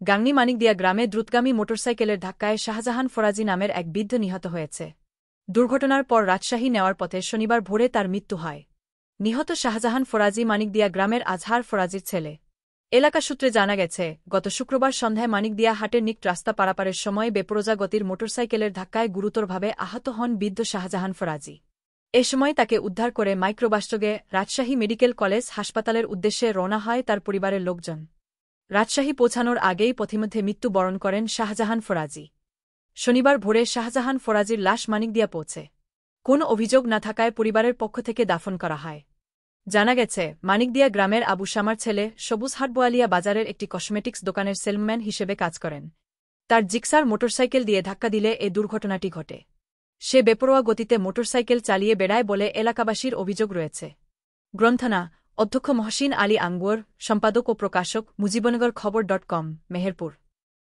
গাংনী মানিকদিয়া গ্রামে দ্রুতগামী মোটরসাইকেলের ধাক্কায় শাহজাহান ফরাজি নামের এক বৃদ্ধ নিহত হয়েছে। দুর্ঘটনার পর রাজশাহী নেওয়ার পথে শনিবার ভোরে তার মৃত্যু হয়। নিহত শাহজাহান ফরাজি মানিকদিয়া গ্রামের আজহার ফরাজির ছেলে। এলাকা সূত্রে জানা গেছে, গত শুক্রবার সন্ধ্যায় মানিকদিয়া হাটের নিকট রাস্তা পারাপারের সময় বেপরোজা গতির মোটরসাইকেলের ধাক্কায় গুরুতরভাবে আহত হন বৃদ্ধ শাহজাহান ফরাজি। এ সময় তাকে উদ্ধার করে মাইক্রোবাসযোগে রাজশাহী মেডিকেল কলেজ হাসপাতালের উদ্দেশ্যে রওনা হয় তার পরিবারের লোকজন। রাজশাহী পৌঁছানোর আগেই পথিমধ্যে মৃত্যুবরণ করেন শাহজাহান ফরাজি। শনিবার ভোরে শাহজাহান ফরাজির লাশ মানিকদিয়া পৌঁছে। কোনো অভিযোগ না থাকায় পরিবারের পক্ষ থেকে দাফন করা হয়। জানা গেছে, মানিকদিয়া গ্রামের আবু শামার ছেলে সবুজ হাটবোয়ালিয়া বাজারের একটি কসমেটিক্স দোকানের সেলসম্যান হিসেবে কাজ করেন। তার জিক্সার মোটরসাইকেল দিয়ে ধাক্কা দিলে এ দুর্ঘটনাটি ঘটে। সে বেপরোয়া গতিতে মোটরসাইকেল চালিয়ে বেড়ায় বলে এলাকাবাসীর অভিযোগ রয়েছে। গ্রন্থনা অধ্যক্ষ মহসিন আলী আঙ্গুর, সম্পাদক ও প্রকাশক মুজিবনগর খবর.com, মেহেরপুর।